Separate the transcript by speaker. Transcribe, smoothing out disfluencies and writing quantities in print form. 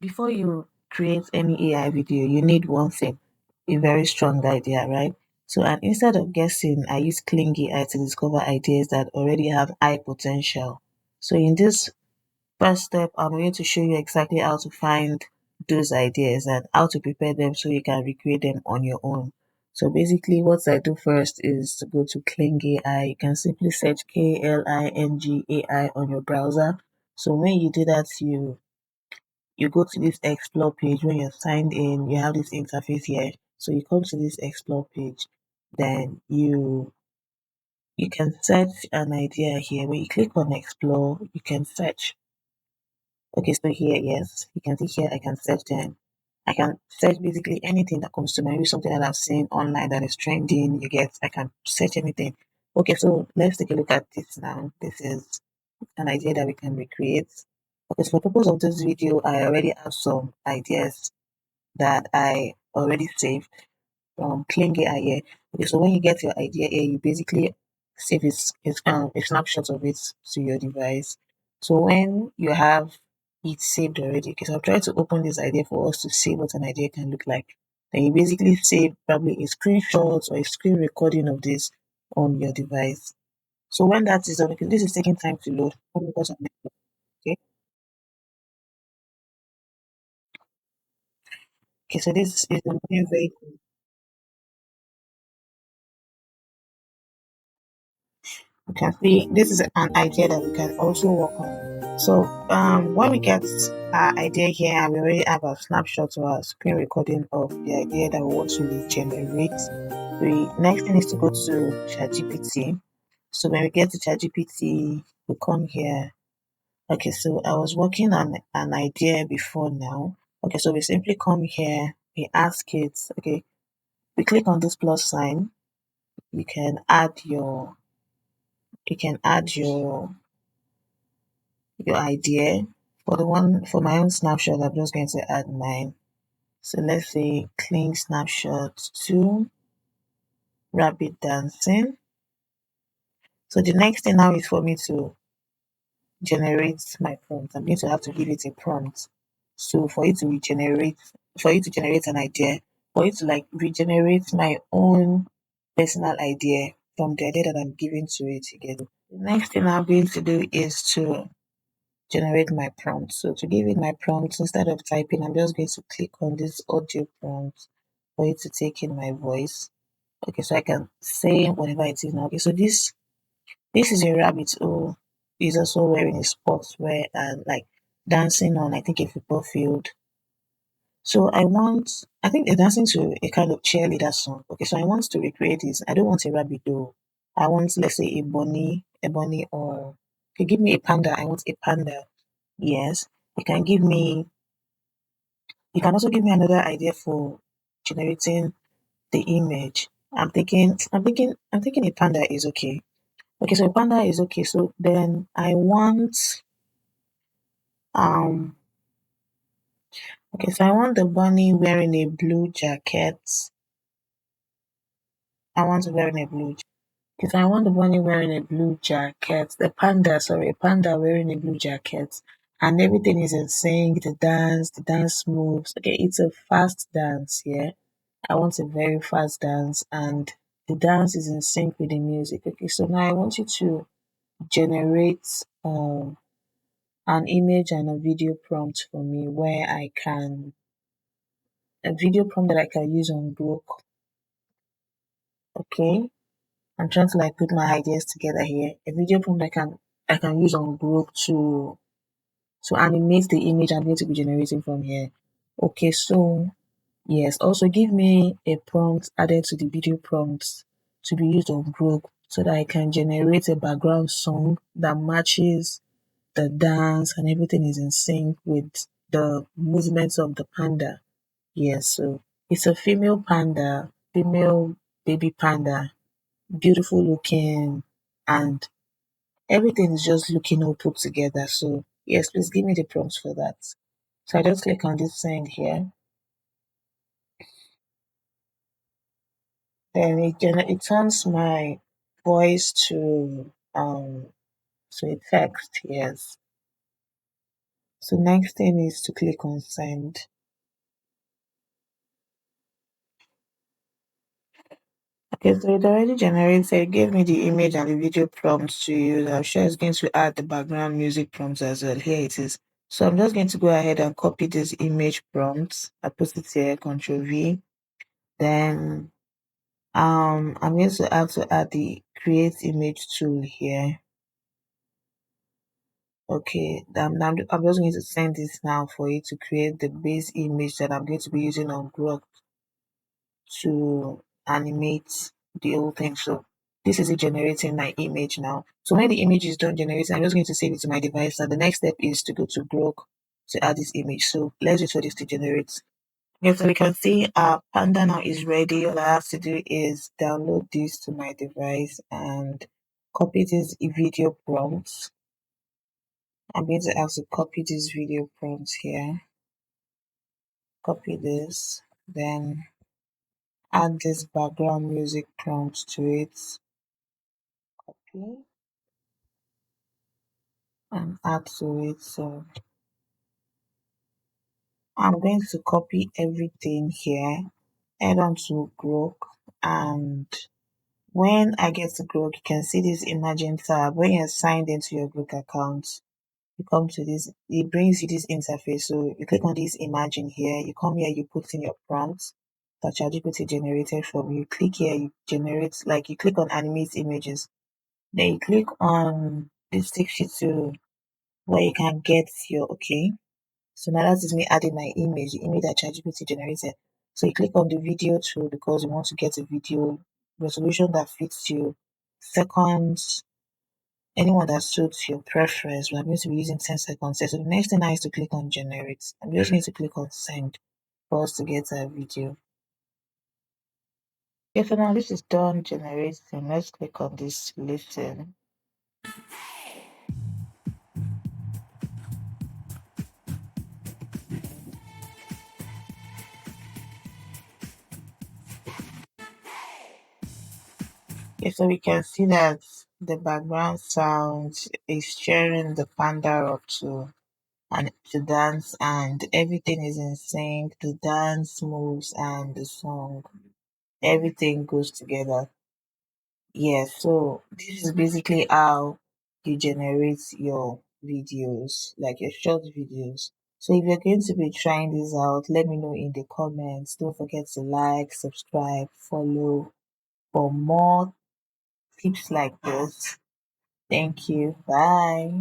Speaker 1: before you create any AI video, you need one thing, a very strong idea, right? So, and instead of guessing, I use Cling AI to discover ideas that already have high potential. So, in this first step, I'm going to show you exactly how to find those ideas and how to prepare them so you can recreate them on your own. So basically, what I do first is to go to Cling AI. You can simply search Kling AI on your browser. So when you do that, you go to this explore page. When you're signed in, you have this interface here. So you come to this explore page, then you can search an idea here. When you click on explore, you can search. Okay, so here, yes, you can see here I can search them. I can search basically anything that comes to mind, maybe something that I've seen online that is trending. You get, I can search anything. Okay, so let's take a look at this now. This is an idea that we can recreate. Okay, so for the purpose of this video, I already have some ideas that I already saved from Cling AI here. Okay, so when you get your idea here, you basically save a snapshot of it to your device. So when you have it saved already, okay, so I've tried to open this idea for us to see what an idea can look like. Then you basically save probably a screenshot or a screen recording of this on your device. So when that is done, okay, this is taking time to load because of network. Okay. Okay, so this is a very you can see this is an idea that we can also work on. So when we get our idea here and we already have a snapshot or a screen recording of the idea that we want to regenerate, we next thing is to go to ChatGPT. So when we get to ChatGPT, we come here. Okay, so I was working on an idea before now. Okay, so we simply come here, we ask it, okay, we click on this plus sign, you can add your you can add your idea. For the one for my own snapshot, I'm just going to add mine. So let's say clean snapshot to rabbit dancing. So the next thing now is for me to generate my prompt. I'm going to have to give it a prompt. So for you to generate an idea, for you to like regenerate my own personal idea from the idea that I'm giving to it again. The next thing I'm going to do is to generate my prompt. So to give it my prompt, instead of typing, I'm just going to click on this audio prompt for it to take in my voice. Okay, so I can say whatever it is now. Okay, so this is a rabbit who is also wearing a sports wear and like dancing on I think a football field. So I think they're dancing to a kind of cheerleader song. Okay, so I want to recreate this. I don't want a rabbit though. I want let's say a bunny or okay, give me a panda. I want a panda. Yes, you can give me. You can also give me another idea for generating the image. I'm thinking a panda is okay. Okay, so a panda is okay. So then I want, um, okay, so I want the bunny wearing a blue jacket. I want to wearing a blue. Okay, so I want the bunny wearing a blue jacket. A panda wearing a blue jacket, and everything is in sync. The dance moves. Okay, it's a fast dance. Yeah. I want a very fast dance and the dance is in sync with the music. Okay, so now I want you to generate an image and a video prompt for me where I can a video prompt that I can use on Grok. Okay, I'm trying to like put my ideas together here. A video prompt I can use on Grok to animate the image I'm going to be generating from here. Okay, so yes, also give me a prompt added to the video prompts to be used on Grok so that I can generate a background song that matches the dance and everything is in sync with the movements of the panda. Yes, so it's a female panda, female baby panda, beautiful looking, and everything is just looking all put together. So yes, please give me the prompts for that. So I just click on this send here. Then it turns my voice to a text, yes. So next thing is to click on send. Okay, so it already generated, it gave me the image and the video prompts to use. I'm sure it's going to add the background music prompts as well. Here it is. So I'm just going to go ahead and copy this image prompts. I put it here, Control V. Then I'm going to have to add the create image tool here. Okay, I'm just going to send this now for you to create the base image that I'm going to be using on Grok to animate the whole thing. So this is it generating my image now. So when the image is done generating, I'm just going to save it to my device. And the next step is to go to Grok to add this image. So let's wait for this to generate. Okay, so we can see our Panda now is ready. All I have to do is download this to my device and copy this video prompts. I'm going to have to copy this video prompts here. Copy this, then add this background music prompt to it. Copy and add to it. So I'm going to copy everything here, head on to Grok, and when I get to Grok, you can see this emerging tab. When you're signed into your Grok account, you come to this, it brings you this interface. So you click on this imagine here, you come here, you put in your prompts that ChatGPT generated from you. Click here, you generate, like you click on animate images. Then you click on this takes you to where you can get your okay. So now that is me adding my image, the image that ChatGPT generated. So you click on the video tool because you want to get a video resolution that fits you. Seconds, anyone that suits your preference. We're going to be using 10 seconds. So the next thing now is to click on generate. I'm just going to click on send for us to get a video. Okay, so now this is done generating. Let's click on this listen. Okay, so we can see that the background sound is sharing the panda up and to dance, and everything is in sync. The dance moves and the song, everything goes together. Yeah, so this is basically how you generate your videos, like your short videos. So if you're going to be trying this out, let me know in the comments. Don't forget to like, subscribe, follow for more tips like this. Thank you. Bye.